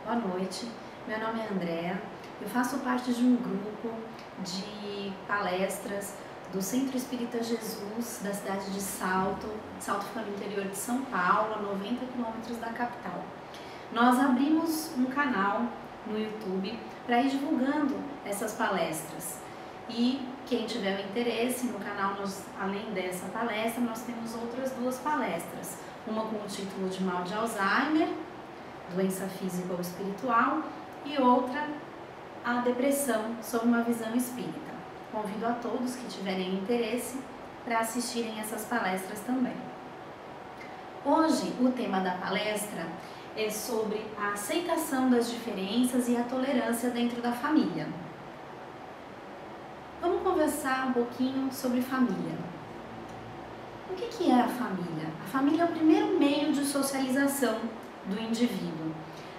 Boa noite, meu nome é Andréa, eu faço parte de um grupo de palestras do Centro Espírita Jesus da cidade de Salto fica no interior de São Paulo, a 90 quilômetros da capital. Nós abrimos um canal no YouTube para ir divulgando essas palestras e quem tiver o interesse no canal, além dessa palestra, nós temos outras duas palestras, uma com o título de Mal de Alzheimer, doença física ou espiritual, e outra, a depressão, sob uma visão espírita. Convido a todos que tiverem interesse para assistirem essas palestras também. Hoje, o tema da palestra é sobre a aceitação das diferenças e a tolerância dentro da família. Vamos conversar um pouquinho sobre família. O que é a família? A família é o primeiro meio de socialização do indivíduo.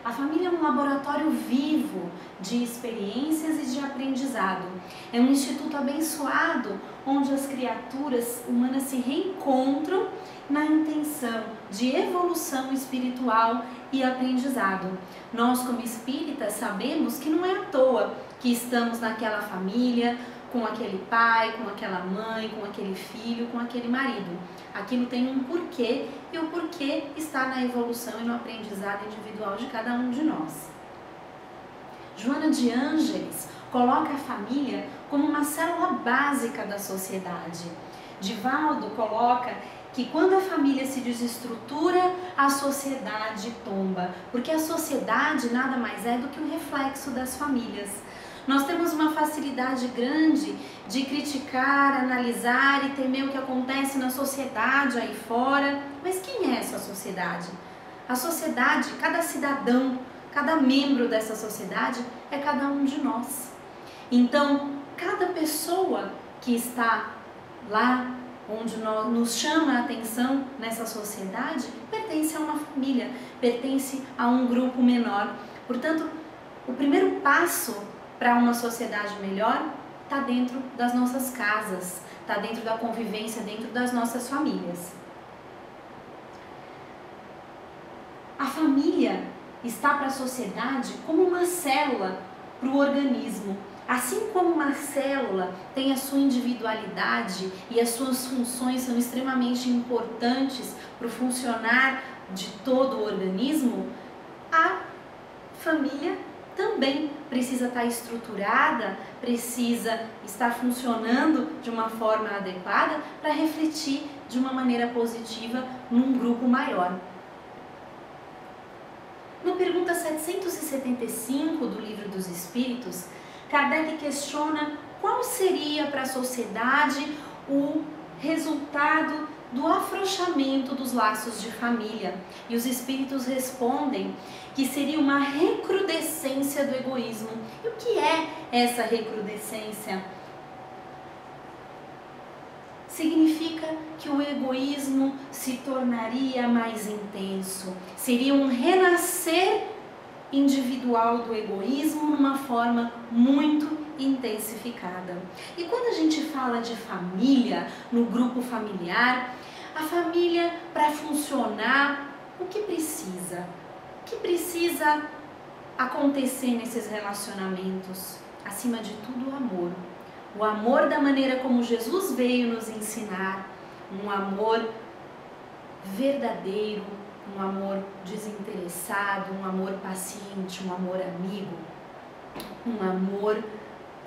A família é um laboratório vivo de experiências e de aprendizado. É um instituto abençoado onde as criaturas humanas se reencontram na intenção de evolução espiritual e aprendizado. Nós, como espíritas, sabemos que não é à toa que estamos naquela família, com aquele pai, com aquela mãe, com aquele filho, com aquele marido. Aquilo tem um porquê e o porquê está na evolução e no aprendizado individual de cada um de nós. Joana de Ângeles coloca a família como uma célula básica da sociedade. Divaldo coloca que quando a família se desestrutura, a sociedade tomba, porque a sociedade nada mais é do que um reflexo das famílias. Nós temos uma facilidade grande de criticar, analisar e temer o que acontece na sociedade aí fora. Mas quem é essa sociedade? A sociedade, cada cidadão, cada membro dessa sociedade é cada um de nós. Então, cada pessoa que está lá onde nos chama a atenção nessa sociedade pertence a uma família, pertence a um grupo menor. Portanto, o primeiro passo para uma sociedade melhor está dentro das nossas casas, está dentro da convivência, dentro das nossas famílias. A família está para a sociedade como uma célula para o organismo. Assim como uma célula tem a sua individualidade e as suas funções são extremamente importantes para o funcionar de todo o organismo, a família também precisa estar estruturada, precisa estar funcionando de uma forma adequada para refletir de uma maneira positiva num grupo maior. Na pergunta 775 do Livro dos Espíritos, Kardec questiona qual seria para a sociedade o resultado do afrouxamento dos laços de família. E os espíritos respondem que seria uma recrudescência do egoísmo. E o que é essa recrudescência? Significa que o egoísmo se tornaria mais intenso. Seria um renascer individual do egoísmo numa forma muito intensificada. E quando a gente fala de família, no grupo familiar, a família, para funcionar, o que precisa? O que precisa acontecer nesses relacionamentos? Acima de tudo, o amor. O amor da maneira como Jesus veio nos ensinar, um amor verdadeiro, um amor desinteressado, um amor paciente, um amor amigo, um amor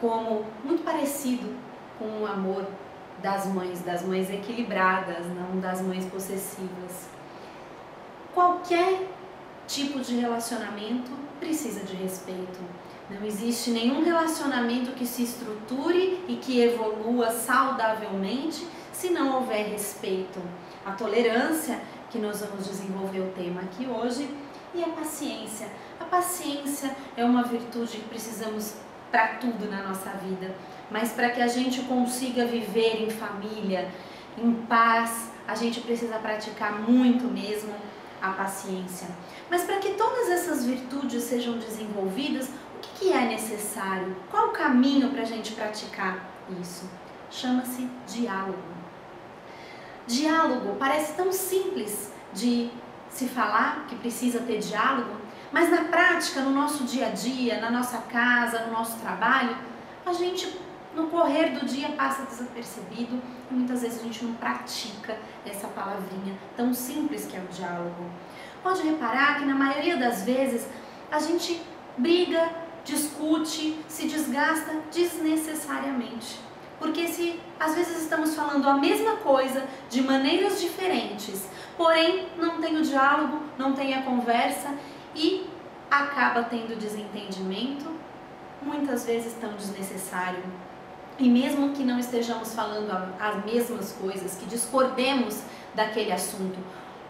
como muito parecido com o amor das mães equilibradas, não das mães possessivas. Qualquer tipo de relacionamento precisa de respeito. Não existe nenhum relacionamento que se estruture e que evolua saudavelmente se não houver respeito. A tolerância, que nós vamos desenvolver o tema aqui hoje, e a paciência. A paciência é uma virtude que precisamos para tudo na nossa vida, mas para que a gente consiga viver em família, em paz, a gente precisa praticar muito mesmo a paciência. Mas para que todas essas virtudes sejam desenvolvidas, o que é necessário? Qual o caminho para a gente praticar isso? Chama-se diálogo. Diálogo parece tão simples de se falar, que precisa ter diálogo, Mas na prática, no nosso dia a dia, na nossa casa, no nosso trabalho, a gente no correr do dia passa desapercebido e muitas vezes a gente não pratica essa palavrinha tão simples que é o diálogo. Pode reparar que na maioria das vezes a gente briga, discute, se desgasta desnecessariamente. Porque se às vezes estamos falando a mesma coisa de maneiras diferentes, porém não tem o diálogo, não tem a conversa e acaba tendo desentendimento, muitas vezes tão desnecessário. E mesmo que não estejamos falando as mesmas coisas, que discordemos daquele assunto,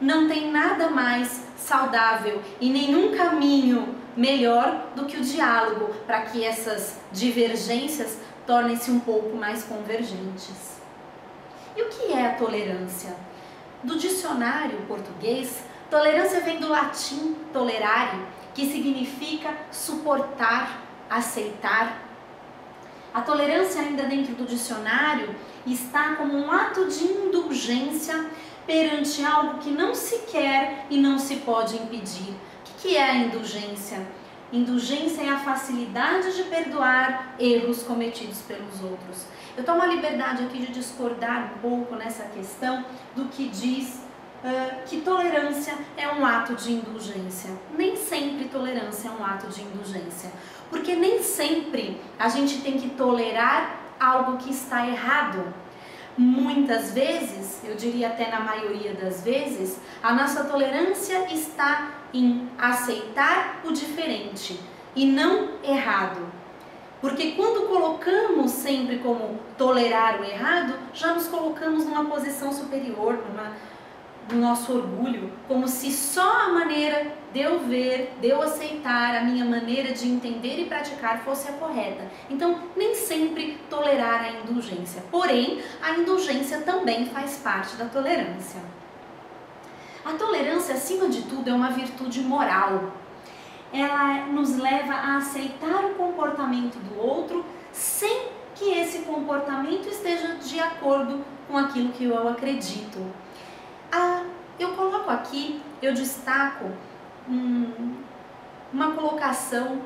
não tem nada mais saudável e nenhum caminho melhor do que o diálogo para que essas divergências tornem-se um pouco mais convergentes. E o que é a tolerância? Do dicionário português, tolerância vem do latim tolerare, que significa suportar, aceitar. A tolerância, ainda dentro do dicionário, está como um ato de indulgência perante algo que não se quer e não se pode impedir. O que é a indulgência? Indulgência é a facilidade de perdoar erros cometidos pelos outros. Eu tomo a liberdade aqui de discordar um pouco nessa questão do que diz que tolerância é um ato de indulgência. Nem sempre tolerância é um ato de indulgência, porque nem sempre a gente tem que tolerar algo que está errado. Muitas vezes, eu diria até na maioria das vezes, a nossa tolerância está em aceitar o diferente e não errado. Porque quando colocamos sempre como tolerar o errado, já nos colocamos numa posição superior, no nosso orgulho, como se só a maneira de eu ver, de eu aceitar, a minha maneira de entender e praticar fosse a correta. Então, nem sempre tolerar a indulgência. Porém, a indulgência também faz parte da tolerância. A tolerância, acima de tudo, é uma virtude moral. Ela nos leva a aceitar o comportamento do outro sem que esse comportamento esteja de acordo com aquilo que eu acredito. Eu coloco aqui, eu destaco uma colocação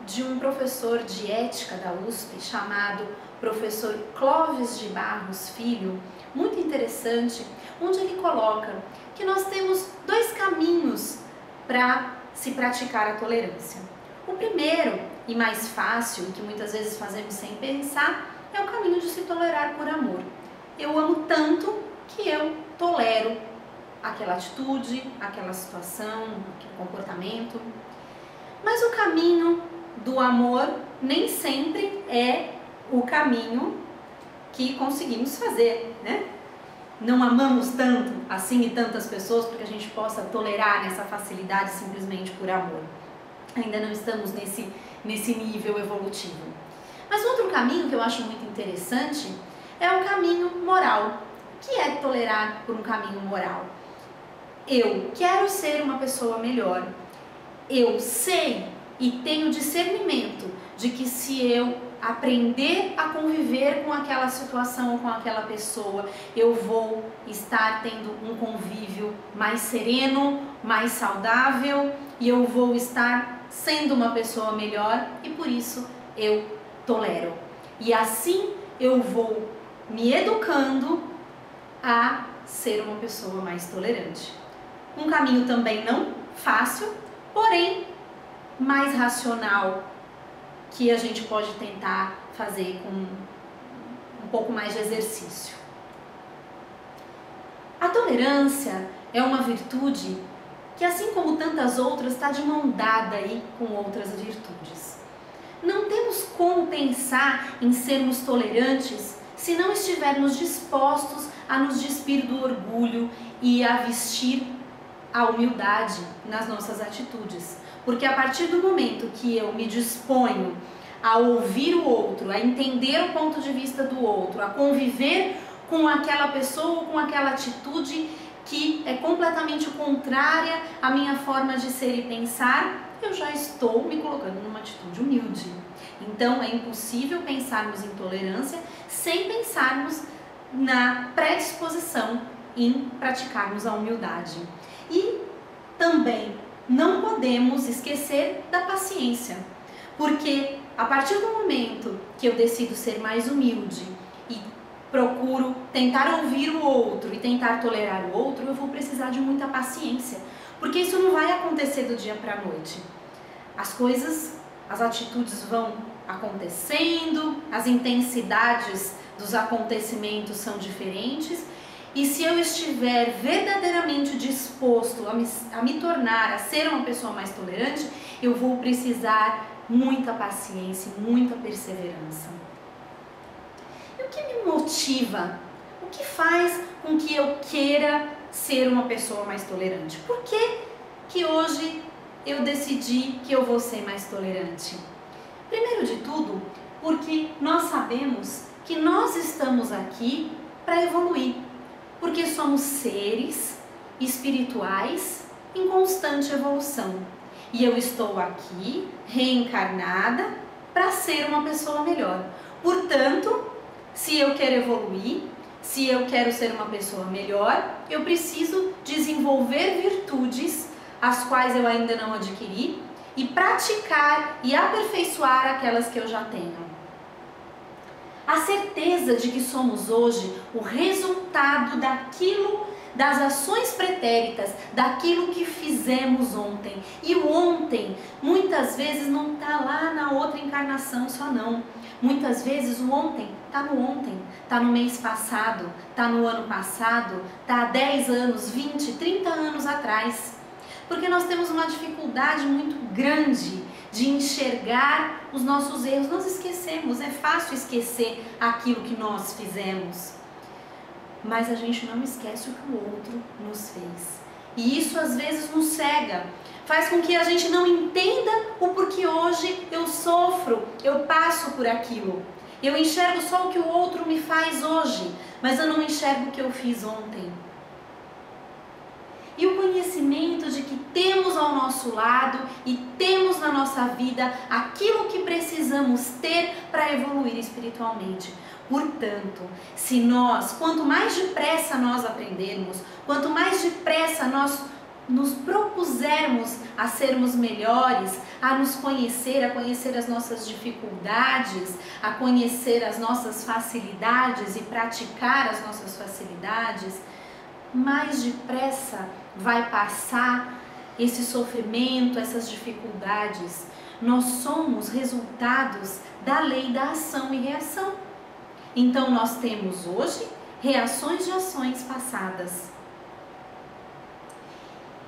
de um professor de ética da USP chamado professor Clóvis de Barros Filho, muito interessante, onde ele coloca que nós temos dois caminhos para se praticar a tolerância. O primeiro e mais fácil, que muitas vezes fazemos sem pensar, é o caminho de se tolerar por amor. Eu amo tanto que eu tolero aquela atitude, aquela situação, aquele comportamento. Mas o caminho do amor nem sempre é o caminho que conseguimos fazer, né? Não amamos tanto assim e tantas pessoas porque a gente possa tolerar nessa facilidade simplesmente por amor. Ainda não estamos nesse nível evolutivo. Mas outro caminho que eu acho muito interessante é o caminho moral. O que é tolerar por um caminho moral? Eu quero ser uma pessoa melhor. Eu sei e tenho discernimento de que se eu aprender a conviver com aquela situação ou com aquela pessoa, eu vou estar tendo um convívio mais sereno, mais saudável e eu vou estar sendo uma pessoa melhor e por isso eu tolero. E assim eu vou me educando a ser uma pessoa mais tolerante. Um caminho também não fácil, porém mais racional, que a gente pode tentar fazer com um pouco mais de exercício. A tolerância é uma virtude que, assim como tantas outras, está de mão dada aí com outras virtudes. Não temos como pensar em sermos tolerantes se não estivermos dispostos a nos despir do orgulho e a vestir a humildade nas nossas atitudes. Porque a partir do momento que eu me disponho a ouvir o outro, a entender o ponto de vista do outro, a conviver com aquela pessoa ou com aquela atitude que é completamente contrária à minha forma de ser e pensar, eu já estou me colocando numa atitude humilde. Então é impossível pensarmos em tolerância sem pensarmos na predisposição em praticarmos a humildade. E também não podemos esquecer da paciência, porque a partir do momento que eu decido ser mais humilde e procuro tentar ouvir o outro e tentar tolerar o outro, eu vou precisar de muita paciência, porque isso não vai acontecer do dia para a noite. As coisas, as atitudes vão acontecendo, as intensidades dos acontecimentos são diferentes, e se eu estiver verdadeiramente disposto a me tornar, a ser uma pessoa mais tolerante, eu vou precisar muita paciência, muita perseverança. E o que me motiva? O que faz com que eu queira ser uma pessoa mais tolerante? Por que hoje eu decidi que eu vou ser mais tolerante? Primeiro de tudo, porque nós sabemos que nós estamos aqui para evoluir, porque somos seres espirituais em constante evolução. E eu estou aqui, reencarnada, para ser uma pessoa melhor. Portanto, se eu quero evoluir, se eu quero ser uma pessoa melhor, eu preciso desenvolver virtudes, as quais eu ainda não adquiri, e praticar e aperfeiçoar aquelas que eu já tenho. A certeza de que somos hoje o resultado das ações pretéritas, daquilo que fizemos ontem. E o ontem, muitas vezes, não está lá na outra encarnação só não. Muitas vezes o ontem, está no mês passado, está no ano passado, está há 10 anos, 20, 30 anos atrás. Porque nós temos uma dificuldade muito grande de enxergar os nossos erros. Nós esquecemos, é fácil esquecer aquilo que nós fizemos. Mas a gente não esquece o que o outro nos fez. E isso às vezes nos cega, faz com que a gente não entenda o porquê hoje eu sofro, eu passo por aquilo. Eu enxergo só o que o outro me faz hoje, mas eu não enxergo o que eu fiz ontem. E o conhecimento de que temos ao nosso lado e temos na nossa vida aquilo que precisamos ter para evoluir espiritualmente. Portanto, quanto mais depressa nós aprendermos, quanto mais depressa nós nos propusermos a sermos melhores, a nos conhecer, a conhecer as nossas dificuldades, a conhecer as nossas facilidades e praticar as nossas facilidades, mais depressa vai passar esse sofrimento, essas dificuldades. Nós somos resultados da lei da ação e reação. Então nós temos hoje reações de ações passadas.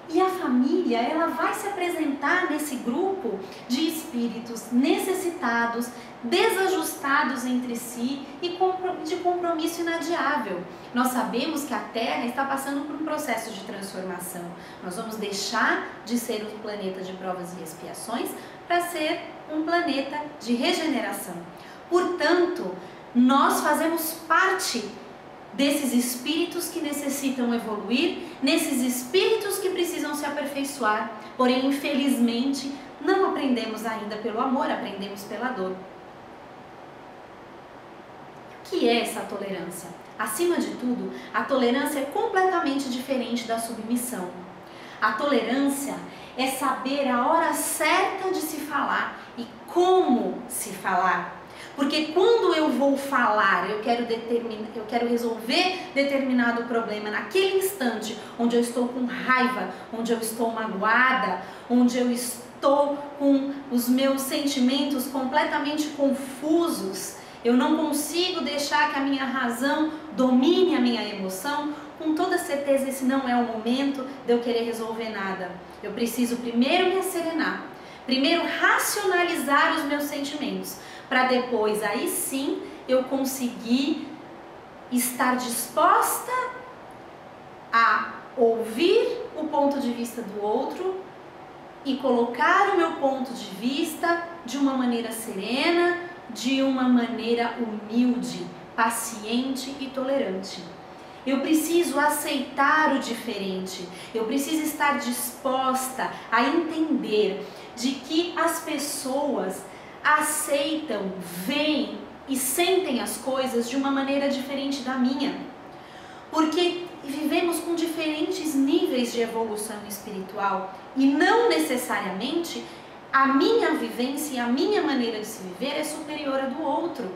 E a família, ela vai se apresentar nesse grupo de espíritos necessitados, desajustados entre si e de compromisso inadiável. Nós sabemos que a Terra está passando por um processo de transformação. Nós vamos deixar de ser um planeta de provas e expiações para ser um planeta de regeneração. Portanto, nós fazemos parte desses espíritos que necessitam evoluir, nesses espíritos que precisam se aperfeiçoar, porém, infelizmente, não aprendemos ainda pelo amor, aprendemos pela dor. O que é essa tolerância? Acima de tudo, a tolerância é completamente diferente da submissão. A tolerância é saber a hora certa de se falar e como se falar. Porque quando eu vou falar, eu quero resolver determinado problema naquele instante onde eu estou com raiva, onde eu estou magoada, onde eu estou com os meus sentimentos completamente confusos, eu não consigo deixar que a minha razão domine a minha emoção, com toda certeza esse não é o momento de eu querer resolver nada. Eu preciso primeiro me asserenar, primeiro racionalizar os meus sentimentos, para depois, aí sim, eu conseguir estar disposta a ouvir o ponto de vista do outro e colocar o meu ponto de vista de uma maneira serena, de uma maneira humilde, paciente e tolerante. Eu preciso aceitar o diferente, eu preciso estar disposta a entender de que as pessoas aceitam, veem e sentem as coisas de uma maneira diferente da minha, porque vivemos com diferentes níveis níveis de evolução espiritual e não necessariamente a minha vivência e a minha maneira de se viver é superior à do outro.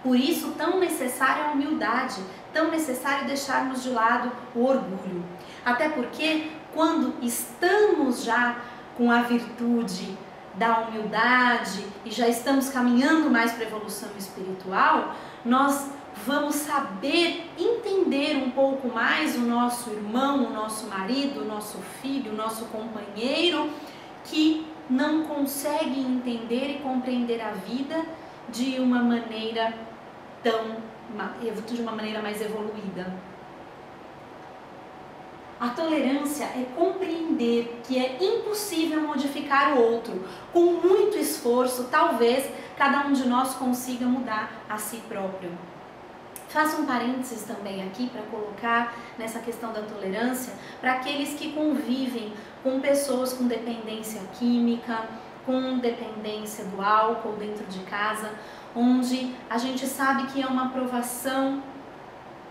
Por isso, tão necessária a humildade, tão necessário deixarmos de lado o orgulho. Até porque, quando estamos já com a virtude da humildade e já estamos caminhando mais para a evolução espiritual, nós vamos saber entender um pouco mais o nosso irmão, o nosso marido, o nosso filho, o nosso companheiro, que não consegue entender e compreender a vida de uma maneira mais evoluída. A tolerância é compreender que é impossível modificar o outro. Com muito esforço, talvez cada um de nós consiga mudar a si próprio. Faço um parênteses também aqui para colocar nessa questão da tolerância para aqueles que convivem com pessoas com dependência química, com dependência do álcool dentro de casa, onde a gente sabe que é uma provação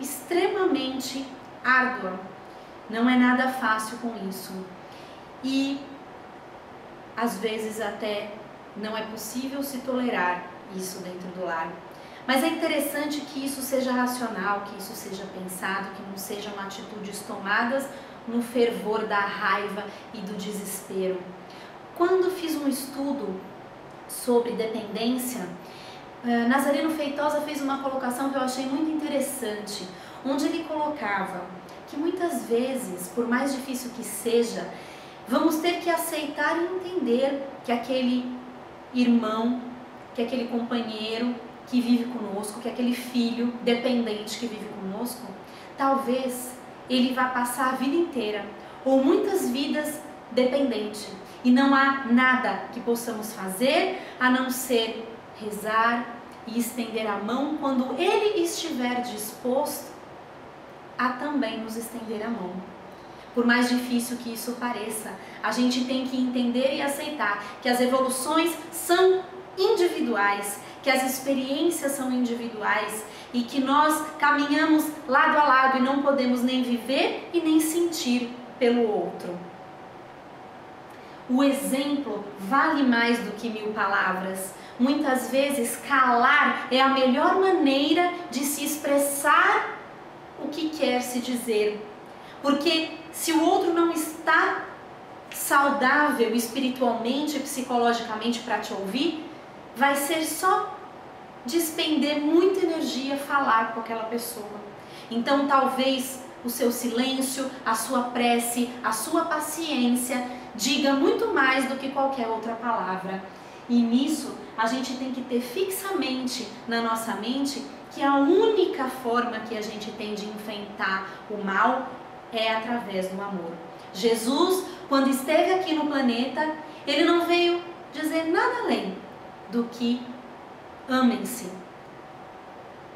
extremamente árdua. Não é nada fácil com isso. E às vezes até não é possível se tolerar isso dentro do lar. Mas é interessante que isso seja racional, que isso seja pensado, que não sejam atitudes tomadas no fervor da raiva e do desespero. Quando fiz um estudo sobre dependência, Nazareno Feitosa fez uma colocação que eu achei muito interessante, onde ele colocava que muitas vezes, por mais difícil que seja, vamos ter que aceitar e entender que aquele irmão, que aquele companheiro que vive conosco, que aquele filho dependente que vive conosco, talvez ele vá passar a vida inteira, ou muitas vidas dependente, e não há nada que possamos fazer a não ser rezar e estender a mão quando ele estiver disposto a também nos estender a mão. Por mais difícil que isso pareça, a gente tem que entender e aceitar que as evoluções são individuais, que as experiências são individuais e que nós caminhamos lado a lado e não podemos nem viver e nem sentir pelo outro. O exemplo vale mais do que 1000 palavras. Muitas vezes calar é a melhor maneira de se expressar o que quer se dizer. Porque se o outro não está saudável espiritualmente e psicologicamente para te ouvir, vai ser só despender muita energia falar com aquela pessoa. Então talvez o seu silêncio, a sua prece, a sua paciência diga muito mais do que qualquer outra palavra. E nisso a gente tem que ter fixamente na nossa mente que a única forma que a gente tem de enfrentar o mal é através do amor. Jesus, quando esteve aqui no planeta, ele não veio dizer nada além do que amem-se.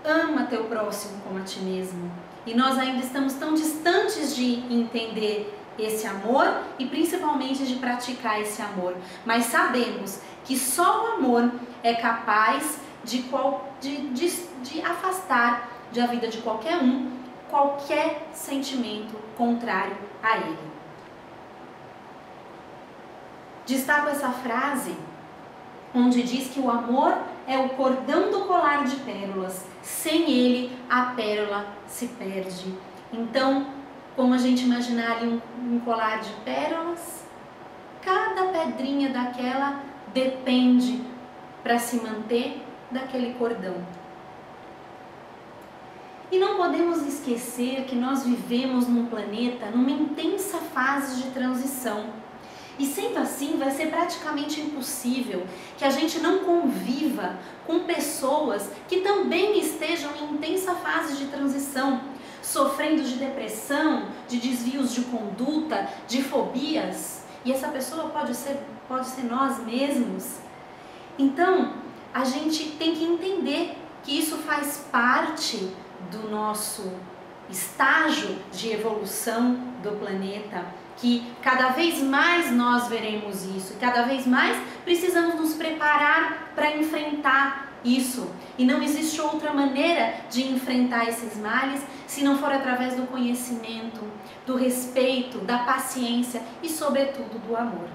Ama teu próximo como a ti mesmo. E nós ainda estamos tão distantes de entender esse amor e principalmente de praticar esse amor. Mas sabemos que só o amor é capaz de afastar da vida de qualquer sentimento contrário a ele. Destaco essa frase onde diz que o amor é o cordão do colar de pérolas. Sem ele, a pérola se perde. Então, como a gente imaginar ali um colar de pérolas, cada pedrinha daquela depende para se manter daquele cordão. E não podemos esquecer que nós vivemos num planeta numa intensa fase de transição. E sendo assim, vai ser praticamente impossível que a gente não conviva com pessoas que também estejam em intensa fase de transição, sofrendo de depressão, de desvios de conduta, de fobias. E essa pessoa pode ser nós mesmos. Então, a gente tem que entender que isso faz parte do nosso estágio de evolução do planeta, que cada vez mais nós veremos isso, cada vez mais precisamos nos preparar para enfrentar isso. E não existe outra maneira de enfrentar esses males se não for através do conhecimento, do respeito, da paciência e, sobretudo, do amor.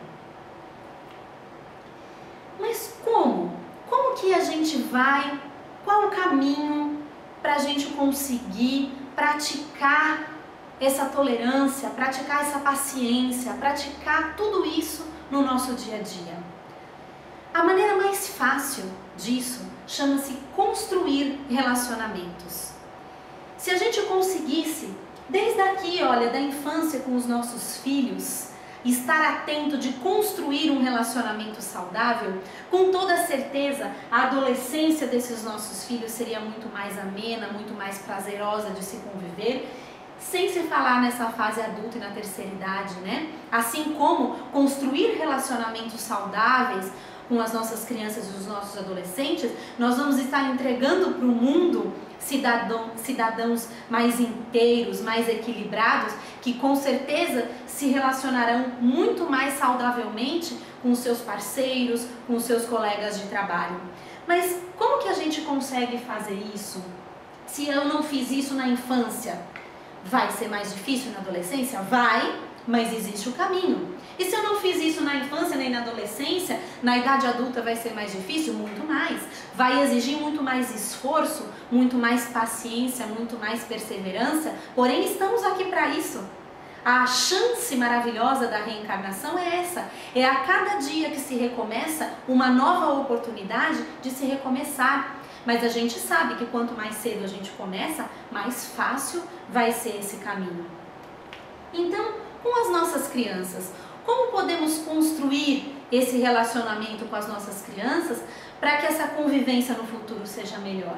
Mas como? Como que a gente vai? Qual o caminho para a gente conseguir praticar essa tolerância, praticar essa paciência, praticar tudo isso no nosso dia a dia? A maneira mais fácil disso chama-se construir relacionamentos. Se a gente conseguisse, desde aqui, olha, da infância com os nossos filhos, estar atento de construir um relacionamento saudável, com toda certeza a adolescência desses nossos filhos seria muito mais amena, muito mais prazerosa de se conviver, sem se falar nessa fase adulta e na terceira idade, né? Assim como construir relacionamentos saudáveis com as nossas crianças e os nossos adolescentes, nós vamos estar entregando para o mundo cidadãos mais inteiros, mais equilibrados, que com certeza se relacionarão muito mais saudavelmente com os seus parceiros, com os seus colegas de trabalho. Mas como que a gente consegue fazer isso? Se eu não fiz isso na infância, vai ser mais difícil na adolescência? Vai, mas existe o caminho. E se eu não fiz isso na infância nem na adolescência, na idade adulta vai ser mais difícil? Muito mais. Vai exigir muito mais esforço, muito mais paciência, muito mais perseverança, porém estamos aqui para isso. A chance maravilhosa da reencarnação é essa, é a cada dia que se recomeça uma nova oportunidade de se recomeçar. Mas a gente sabe que quanto mais cedo a gente começa, mais fácil vai ser esse caminho. Então, com as nossas crianças, como podemos construir esse relacionamento com as nossas crianças para que essa convivência no futuro seja melhor?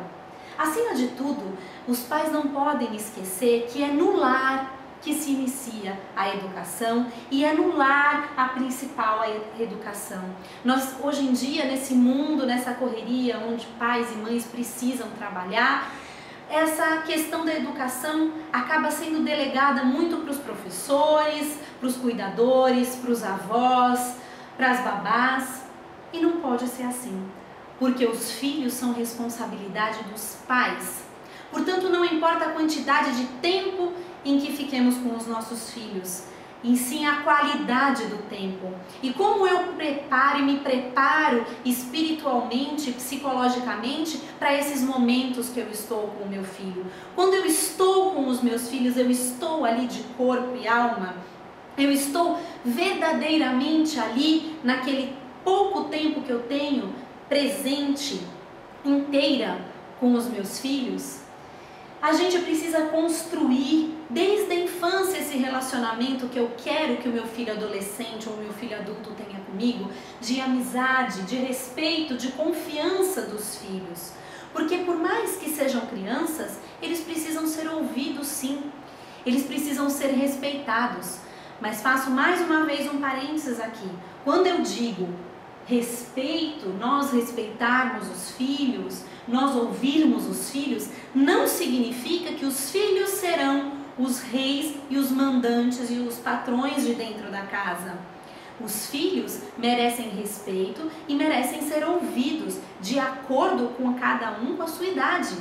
Acima de tudo, os pais não podem esquecer que é no lar que se inicia a educação e é no lar a principal educação. Nós, hoje em dia, nesse mundo, nessa correria onde pais e mães precisam trabalhar, essa questão da educação acaba sendo delegada muito para os professores, para os cuidadores, para os avós, para as babás, e não pode ser assim, porque os filhos são responsabilidade dos pais. Portanto, não importa a quantidade de tempo em que fiquemos com os nossos filhos, e sim a qualidade do tempo. E como eu preparo e me preparo espiritualmente, psicologicamente, para esses momentos que eu estou com o meu filho. Quando eu estou com os meus filhos, eu estou ali de corpo e alma, eu estou verdadeiramente ali, naquele pouco tempo que eu tenho, presente, inteira com os meus filhos. A gente precisa construir desde a infância esse relacionamento que eu quero que o meu filho adolescente ou o meu filho adulto tenha comigo, de amizade, de respeito, de confiança dos filhos. Porque por mais que sejam crianças, eles precisam ser ouvidos sim, eles precisam ser respeitados. Mas faço mais uma vez um parênteses aqui. Quando eu digo respeito, nós respeitarmos os filhos, nós ouvirmos os filhos, não significa que os filhos serão os reis e os mandantes e os patrões de dentro da casa. Os filhos merecem respeito e merecem ser ouvidos de acordo com cada um com a sua idade.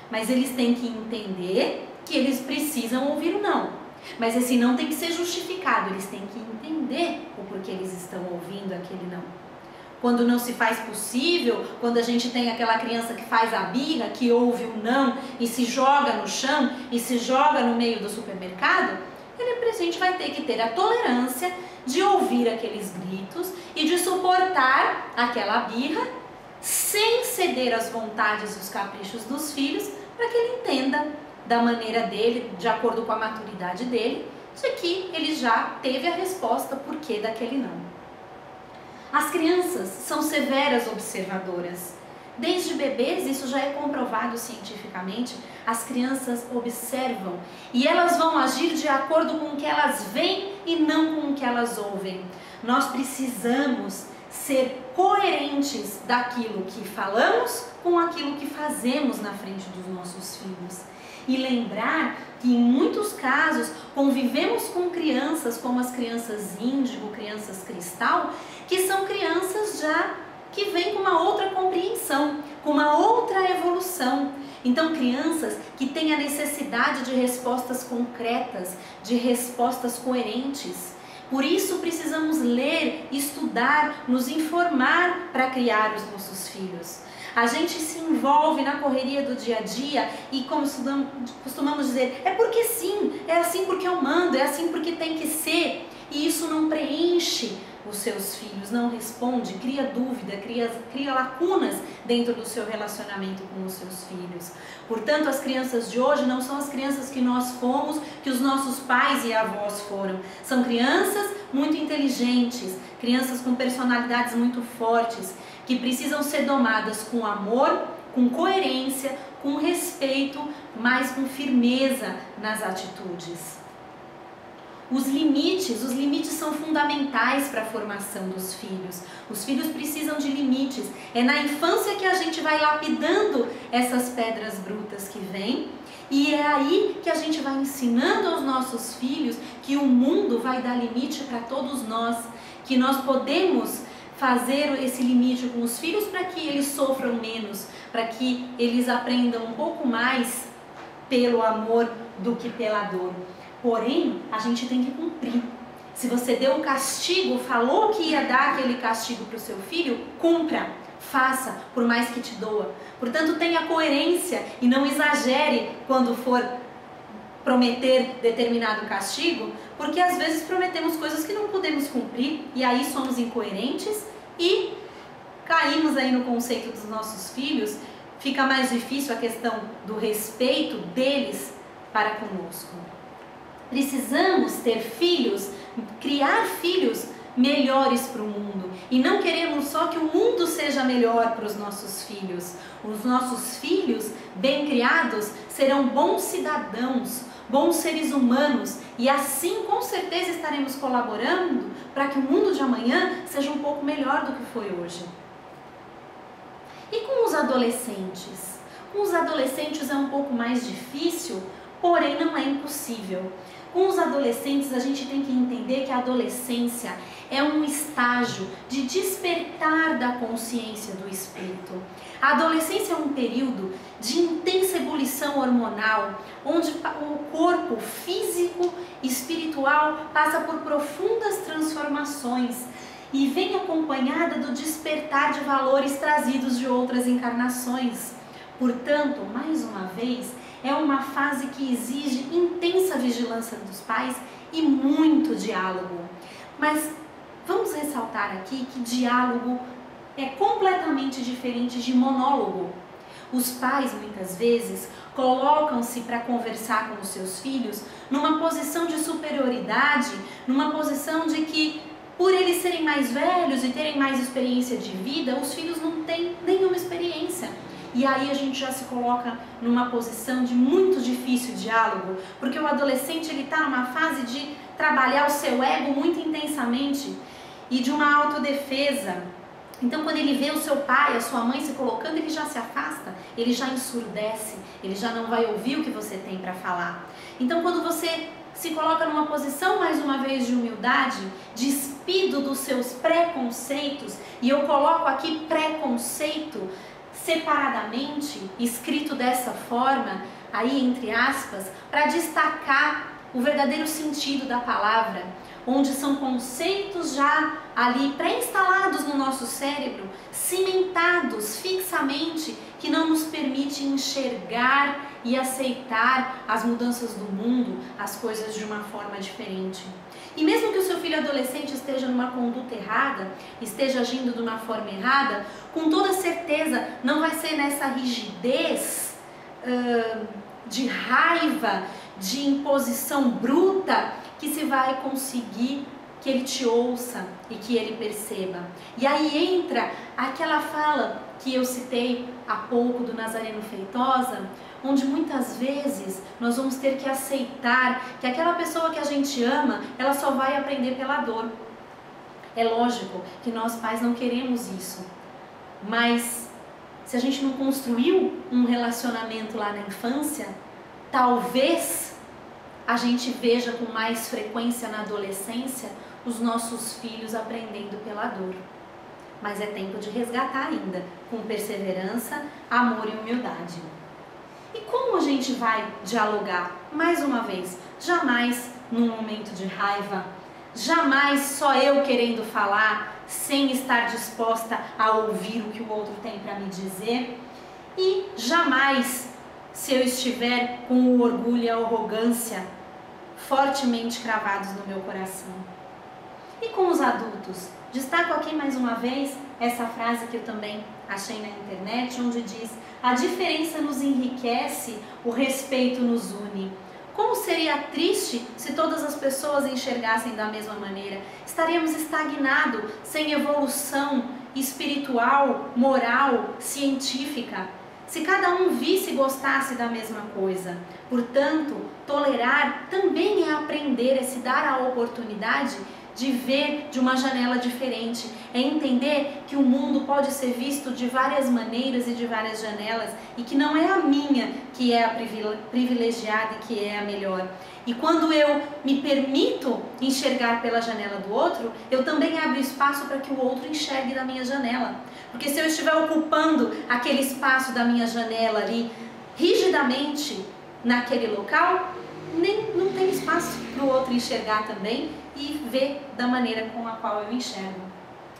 Mas eles têm que entender que eles precisam ouvir o não. Mas esse não tem que ser justificado, eles têm que entender o porquê eles estão ouvindo aquele não. Quando não se faz possível, quando a gente tem aquela criança que faz a birra, que ouve o não e se joga no chão e se joga no meio do supermercado, a gente vai ter que ter a tolerância de ouvir aqueles gritos e de suportar aquela birra sem ceder às vontades e os caprichos dos filhos, para que ele entenda da maneira dele, de acordo com a maturidade dele, de que ele já teve a resposta por que daquele não. As crianças são severas observadoras. Desde bebês, isso já é comprovado cientificamente, as crianças observam e elas vão agir de acordo com o que elas veem e não com o que elas ouvem. Nós precisamos ser coerentes daquilo que falamos com aquilo que fazemos na frente dos nossos filhos. E lembrar que em muitos casos convivemos com crianças como as crianças índigo, crianças cristal, que são crianças já que vem com uma outra compreensão, com uma outra evolução. Então, crianças que têm a necessidade de respostas concretas, de respostas coerentes. Por isso precisamos ler, estudar, nos informar para criar os nossos filhos. A gente se envolve na correria do dia a dia e, como costumamos dizer, é porque sim, é assim porque eu mando, é assim porque tem que ser. E isso não preenche os seus filhos, não responde, cria dúvida, cria lacunas dentro do seu relacionamento com os seus filhos. Portanto, as crianças de hoje não são as crianças que nós fomos, que os nossos pais e avós foram. São crianças muito inteligentes, crianças com personalidades muito fortes, que precisam ser domadas com amor, com coerência, com respeito, mas com firmeza nas atitudes. Os limites são fundamentais para a formação dos filhos. Os filhos precisam de limites. É na infância que a gente vai lapidando essas pedras brutas que vêm, e é aí que a gente vai ensinando aos nossos filhos que o mundo vai dar limite para todos nós, que nós podemos fazer esse limite com os filhos para que eles sofram menos, para que eles aprendam um pouco mais pelo amor do que pela dor. Porém, a gente tem que cumprir. Se você deu um castigo, falou que ia dar aquele castigo para o seu filho, cumpra, faça, por mais que te doa. Portanto, tenha coerência e não exagere quando for prometer determinado castigo, porque às vezes prometemos coisas que não podemos cumprir e aí somos incoerentes e caímos aí no conceito dos nossos filhos. Fica mais difícil a questão do respeito deles para conosco. Precisamos ter filhos, criar filhos melhores para o mundo. E não queremos só que o mundo seja melhor para os nossos filhos. Os nossos filhos, bem criados, serão bons cidadãos, bons seres humanos. E assim, com certeza, estaremos colaborando para que o mundo de amanhã seja um pouco melhor do que foi hoje. E com os adolescentes? Com os adolescentes é um pouco mais difícil, porém não é impossível. Com os adolescentes, a gente tem que entender que a adolescência é um estágio de despertar da consciência do espírito. A adolescência é um período de intensa ebulição hormonal, onde o corpo físico e espiritual passa por profundas transformações e vem acompanhada do despertar de valores trazidos de outras encarnações. Portanto, mais uma vez, é uma fase que exige intensa vigilância dos pais e muito diálogo. Mas vamos ressaltar aqui que diálogo é completamente diferente de monólogo. Os pais, muitas vezes, colocam-se para conversar com os seus filhos numa posição de superioridade, numa posição de que, por eles serem mais velhos e terem mais experiência de vida, os filhos não têm nenhuma experiência. E aí a gente já se coloca numa posição de muito difícil diálogo, porque o adolescente ele está numa fase de trabalhar o seu ego muito intensamente e de uma autodefesa. Então, quando ele vê o seu pai, a sua mãe se colocando, ele já se afasta, ele já ensurdece, ele já não vai ouvir o que você tem para falar. Então, quando você se coloca numa posição, mais uma vez, de humildade, despido dos seus preconceitos, e eu coloco aqui preconceito separadamente, escrito dessa forma, aí entre aspas, para destacar o verdadeiro sentido da palavra, onde são conceitos já ali pré-instalados no nosso cérebro, cimentados fixamente, que não nos permite enxergar e aceitar as mudanças do mundo, as coisas de uma forma diferente. E mesmo que o seu filho adolescente esteja numa conduta errada, esteja agindo de uma forma errada, com toda certeza não vai ser nessa rigidez de raiva, de imposição bruta, que se vai conseguir que ele te ouça e que ele perceba. E aí entra aquela fala que eu citei há pouco do Nazareno Feitosa, onde muitas vezes nós vamos ter que aceitar que aquela pessoa que a gente ama, ela só vai aprender pela dor. É lógico que nós pais não queremos isso, mas se a gente não construiu um relacionamento lá na infância, talvez a gente veja com mais frequência na adolescência os nossos filhos aprendendo pela dor. mas é tempo de resgatar ainda, com perseverança, amor e humildade. E como a gente vai dialogar? Mais uma vez, jamais num momento de raiva, jamais só eu querendo falar, sem estar disposta a ouvir o que o outro tem para me dizer, e jamais se eu estiver com o orgulho e a arrogância fortemente cravados no meu coração. E com os adultos? Destaco aqui mais uma vez essa frase que eu também achei na internet, onde diz: a diferença nos enriquece, o respeito nos une. Como seria triste se todas as pessoas enxergassem da mesma maneira? Estaríamos estagnados, sem evolução espiritual, moral, científica. Se cada um visse e gostasse da mesma coisa. Portanto, tolerar também é aprender, é se dar a oportunidade de ver de uma janela diferente, é entender que o mundo pode ser visto de várias maneiras e de várias janelas e que não é a minha que é a privilegiada e que é a melhor. E quando eu me permito enxergar pela janela do outro, eu também abro espaço para que o outro enxergue da minha janela. Porque se eu estiver ocupando aquele espaço da minha janela ali, rigidamente, naquele local, não tem espaço para o outro enxergar também e ver da maneira com a qual eu enxergo.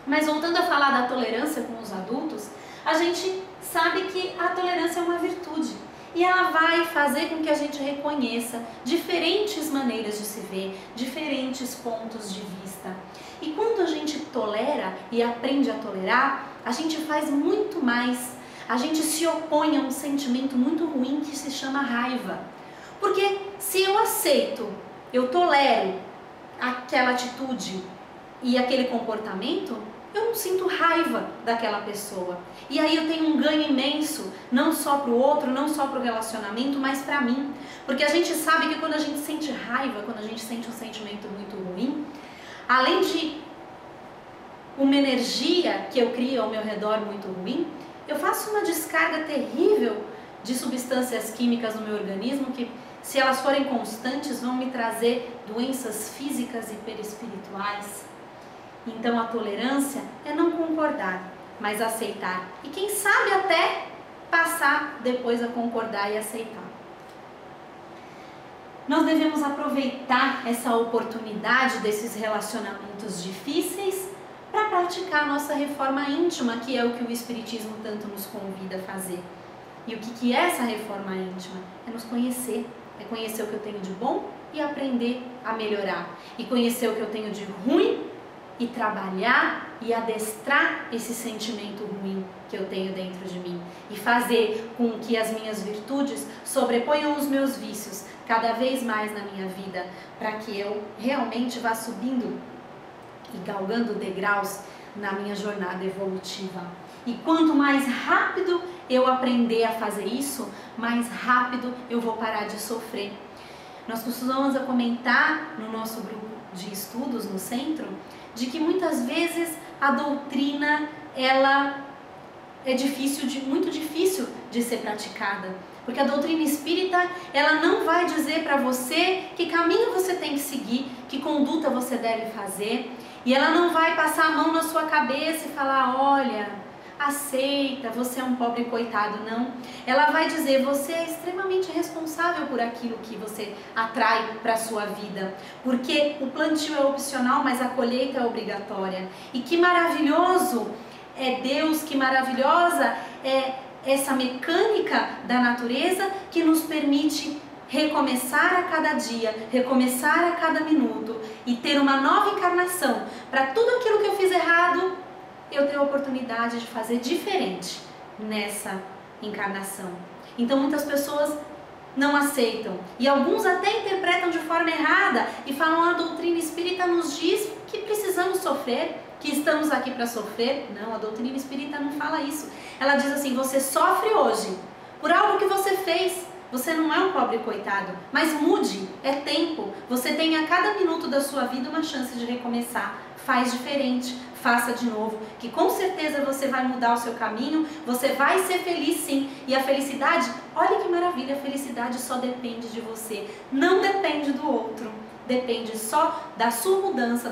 Mas voltando a falar da tolerância com os adultos, a gente sabe que a tolerância é uma virtude e ela vai fazer com que a gente reconheça diferentes maneiras de se ver, diferentes pontos de vista. E quando a gente tolera e aprende a tolerar, a gente faz muito mais. A gente se opõe a um sentimento muito ruim que se chama raiva. Porque se eu aceito, eu tolero aquela atitude e aquele comportamento, eu não sinto raiva daquela pessoa. E aí eu tenho um ganho imenso, não só para o outro, não só para o relacionamento, mas para mim. Porque a gente sabe que quando a gente sente raiva, quando a gente sente um sentimento muito ruim, além de uma energia que eu crio ao meu redor muito ruim, eu faço uma descarga terrível de substâncias químicas no meu organismo que, se elas forem constantes, vão me trazer doenças físicas e perispirituais. Então a tolerância é não concordar, mas aceitar. E quem sabe até passar depois a concordar e aceitar. Nós devemos aproveitar essa oportunidade desses relacionamentos difíceis para praticar a nossa reforma íntima, que é o que o Espiritismo tanto nos convida a fazer. E o que é essa reforma íntima? É nos conhecer. É conhecer o que eu tenho de bom e aprender a melhorar. E conhecer o que eu tenho de ruim e trabalhar e adestrar esse sentimento ruim que eu tenho dentro de mim. E fazer com que as minhas virtudes sobreponham os meus vícios cada vez mais na minha vida, para que eu realmente vá subindo e galgando degraus na minha jornada evolutiva. E quanto mais rápido eu aprender a fazer isso, mais rápido eu vou parar de sofrer. Nós costumamos comentar no nosso grupo de estudos no centro, de que muitas vezes a doutrina ela é muito difícil de ser praticada. Porque a doutrina espírita, ela não vai dizer para você que caminho você tem que seguir, que conduta você deve fazer. E ela não vai passar a mão na sua cabeça e falar, olha, aceita, você é um pobre coitado, não. Ela vai dizer, você é extremamente responsável por aquilo que você atrai para a sua vida. Porque o plantio é opcional, mas a colheita é obrigatória. E que maravilhoso é Deus, que maravilhosa é essa mecânica da natureza que nos permite recomeçar a cada dia, recomeçar a cada minuto e ter uma nova encarnação para tudo aquilo que eu fiz errado, eu tenho a oportunidade de fazer diferente nessa encarnação. Então muitas pessoas não aceitam e alguns até interpretam de forma errada e falam, a doutrina espírita nos diz que precisamos sofrer, que estamos aqui para sofrer. Não, a doutrina espírita não fala isso. Ela diz assim, você sofre hoje por algo que você fez. Você não é um pobre coitado, mas mude, é tempo. Você tem a cada minuto da sua vida uma chance de recomeçar. Faz diferente, faça de novo, que com certeza você vai mudar o seu caminho, você vai ser feliz sim. E a felicidade, olha que maravilha, a felicidade só depende de você, não depende do outro. Depende só da sua mudança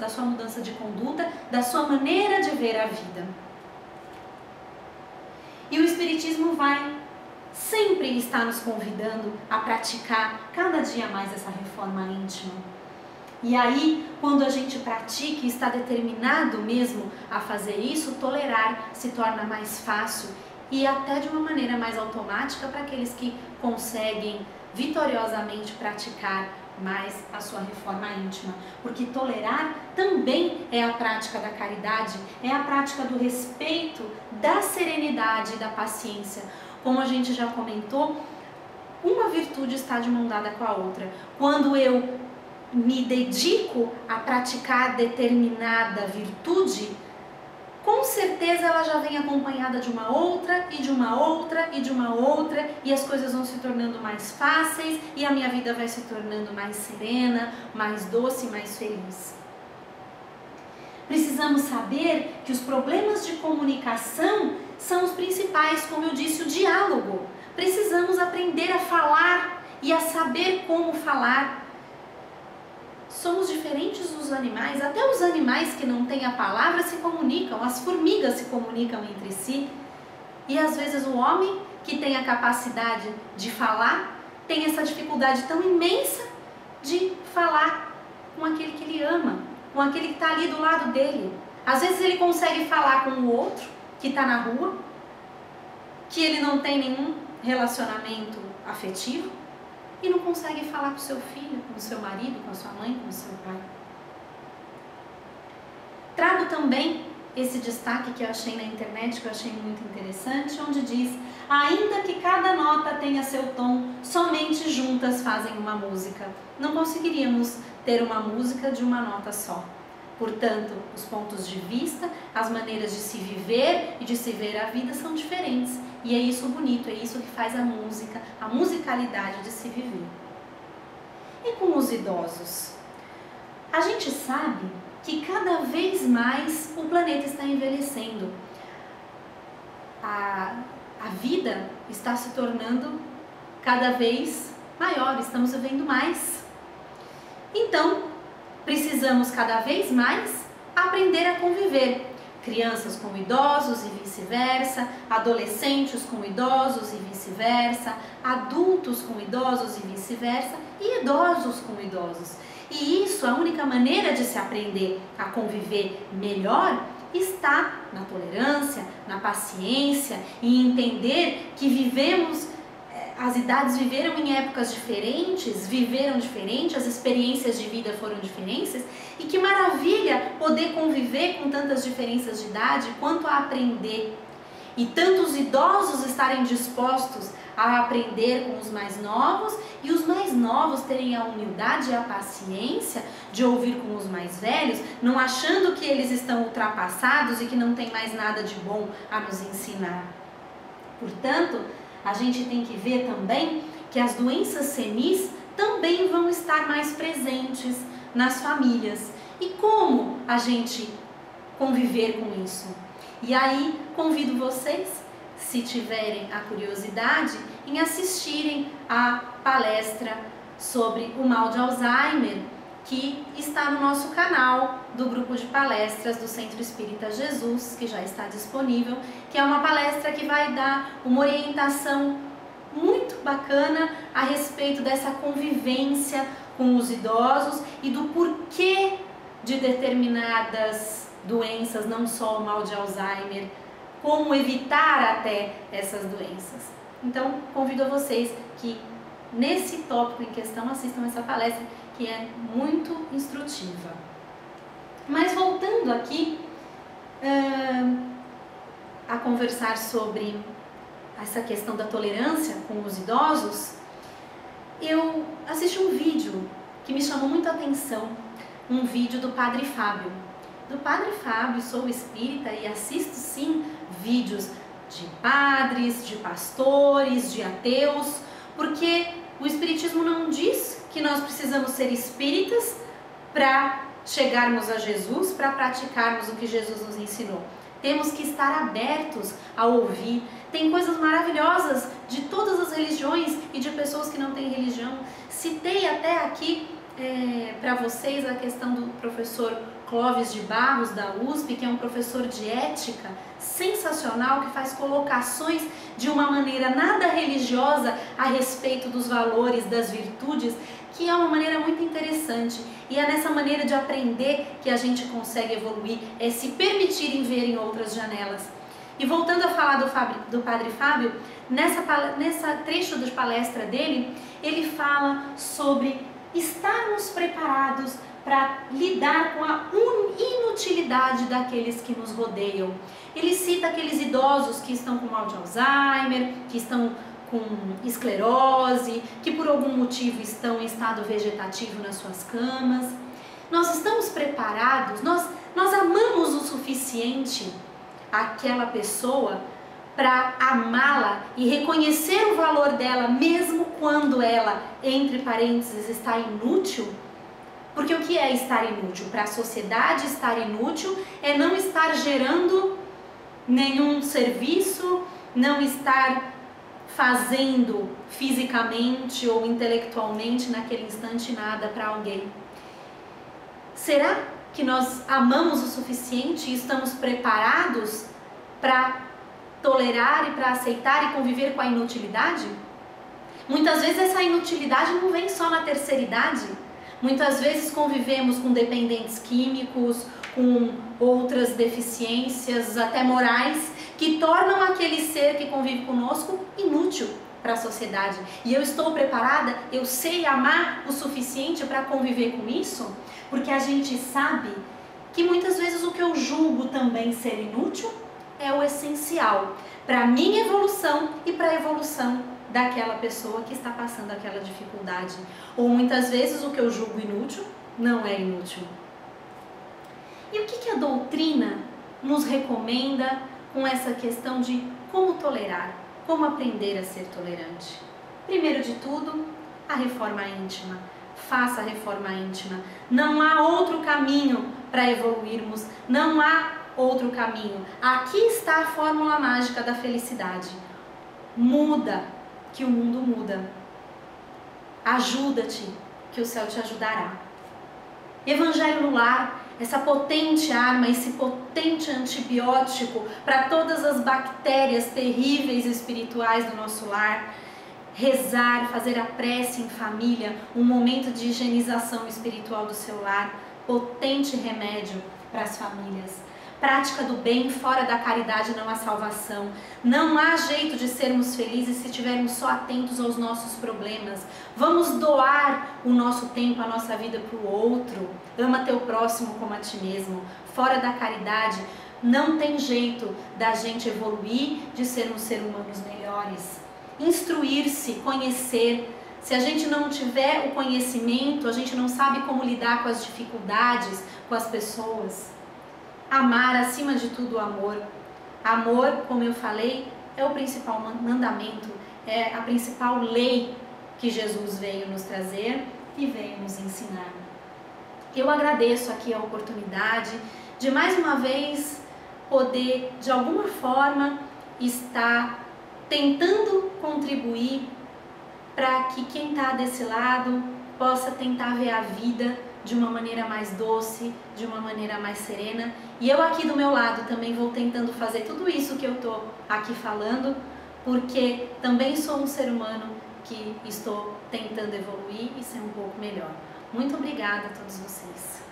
de conduta, da sua maneira de ver a vida. E o Espiritismo vai sempre estar nos convidando a praticar cada dia mais essa reforma íntima. E aí, quando a gente pratica e está determinado mesmo a fazer isso, tolerar se torna mais fácil e até de uma maneira mais automática para aqueles que conseguem vitoriosamente praticar mais a sua reforma íntima. Porque tolerar também é a prática da caridade, é a prática do respeito, da serenidade e da paciência. Como a gente já comentou, uma virtude está de mão dada com a outra. Quando eu me dedico a praticar determinada virtude, com certeza ela já vem acompanhada de uma outra, e de uma outra, e de uma outra, e as coisas vão se tornando mais fáceis, e a minha vida vai se tornando mais serena, mais doce, mais feliz. Precisamos saber que os problemas de comunicação são os principais, como eu disse, o diálogo. Precisamos aprender a falar e a saber como falar. Somos diferentes dos animais, até os animais que não têm a palavra se comunicam, as formigas se comunicam entre si. E às vezes o homem que tem a capacidade de falar, tem essa dificuldade tão imensa de falar com aquele que ele ama, com aquele que está ali do lado dele. Às vezes ele consegue falar com o outro que está na rua, que ele não tem nenhum relacionamento afetivo, e não consegue falar com o seu filho, com o seu marido, com a sua mãe, com o seu pai. Trago também esse destaque que eu achei na internet, que eu achei muito interessante, onde diz: ainda que cada nota tenha seu tom, somente juntas fazem uma música. Não conseguiríamos ter uma música de uma nota só. Portanto, os pontos de vista, as maneiras de se viver e de se ver a vida são diferentes. E é isso bonito, é isso que faz a música, a musicalidade de se viver. E com os idosos? A gente sabe que cada vez mais o planeta está envelhecendo. A vida está se tornando cada vez maior, estamos vivendo mais. Então, precisamos cada vez mais aprender a conviver. Crianças com idosos e vice-versa, adolescentes com idosos e vice-versa, adultos com idosos e vice-versa, e idosos com idosos. E isso, a única maneira de se aprender a conviver melhor está na tolerância, na paciência e entender que vivemos. As idades viveram em épocas diferentes, viveram diferente, as experiências de vida foram diferentes, e que maravilha poder conviver com tantas diferenças de idade quanto a aprender. E tantos idosos estarem dispostos a aprender com os mais novos, e os mais novos terem a humildade e a paciência de ouvir com os mais velhos, não achando que eles estão ultrapassados e que não tem mais nada de bom a nos ensinar. Portanto, a gente tem que ver também que as doenças senis também vão estar mais presentes nas famílias. E como a gente conviver com isso? E aí, convido vocês, se tiverem a curiosidade, em assistirem a palestra sobre o mal de Alzheimer, que está no nosso canal do grupo de palestras do Centro Espírita Jesus, que já está disponível, que é uma palestra que vai dar uma orientação muito bacana a respeito dessa convivência com os idosos e do porquê de determinadas doenças, não só o mal de Alzheimer, como evitar até essas doenças. Então, convido a vocês que nesse tópico em questão assistam essa palestra, que é muito instrutiva. Mas voltando aqui a conversar sobre essa questão da tolerância com os idosos, eu assisti um vídeo que me chamou muito a atenção, um vídeo do Padre Fábio. Do Padre Fábio, sou espírita e assisto sim vídeos de padres, de pastores, de ateus, porque o Espiritismo não diz que nós precisamos ser espíritas para chegarmos a Jesus, para praticarmos o que Jesus nos ensinou. Temos que estar abertos a ouvir. Tem coisas maravilhosas de todas as religiões e de pessoas que não têm religião. Citei até aqui para vocês a questão do professor Clóvis de Barros, da USP, que é um professor de ética sensacional, que faz colocações de uma maneira nada religiosa a respeito dos valores, das virtudes, que é uma maneira muito interessante. E é nessa maneira de aprender que a gente consegue evoluir, é se permitirem ver em outras janelas. E voltando a falar do Padre Fábio, nessa trecho de palestra dele, ele fala sobre estarmos preparados para lidar com a inutilidade daqueles que nos rodeiam. Ele cita aqueles idosos que estão com mal de Alzheimer, que estão com esclerose, que por algum motivo estão em estado vegetativo nas suas camas. Nós estamos preparados, nós amamos o suficiente aquela pessoa para amá-la e reconhecer o valor dela, mesmo quando ela, entre parênteses, está inútil? Porque o que é estar inútil? Para a sociedade, estar inútil é não estar gerando nenhum serviço, não estar fazendo fisicamente ou intelectualmente naquele instante nada para alguém. Será que nós amamos o suficiente e estamos preparados para tolerar e para aceitar e conviver com a inutilidade? Muitas vezes essa inutilidade não vem só na terceira idade. Muitas vezes convivemos com dependentes químicos, com outras deficiências, até morais, que tornam aquele ser que convive conosco inútil para a sociedade. E eu estou preparada, eu sei amar o suficiente para conviver com isso? Porque a gente sabe que muitas vezes o que eu julgo também ser inútil é o essencial para a minha evolução e para a evolução daquela pessoa que está passando aquela dificuldade. Ou muitas vezes o que eu julgo inútil não é inútil. E o que a doutrina nos recomenda com essa questão de como tolerar, como aprender a ser tolerante? Primeiro de tudo, a reforma íntima. Faça a reforma íntima. Não há outro caminho para evoluirmos, não há outro caminho. Aqui está a fórmula mágica da felicidade. Muda, que o mundo muda. Ajuda-te, que o céu te ajudará. Evangelho no lar, essa potente arma, esse potente antibiótico para todas as bactérias terríveis espirituais do nosso lar. Rezar, fazer a prece em família, um momento de higienização espiritual do seu lar, potente remédio para as famílias. Prática do bem, fora da caridade não há salvação. Não há jeito de sermos felizes se estivermos só atentos aos nossos problemas. Vamos doar o nosso tempo, a nossa vida para o outro. Ama teu próximo como a ti mesmo. Fora da caridade não tem jeito da gente evoluir, de sermos seres humanos melhores. Instruir-se, conhecer. Se a gente não tiver o conhecimento, a gente não sabe como lidar com as dificuldades, com as pessoas. Amar, acima de tudo, o amor. Amor, como eu falei, é o principal mandamento, é a principal lei que Jesus veio nos trazer e veio nos ensinar. Eu agradeço aqui a oportunidade de mais uma vez poder, de alguma forma, estar tentando contribuir para que quem está desse lado possa tentar ver a vida de uma maneira mais doce, de uma maneira mais serena. E eu aqui do meu lado também vou tentando fazer tudo isso que eu estou aqui falando, porque também sou um ser humano que estou tentando evoluir e ser um pouco melhor. Muito obrigada a todos vocês.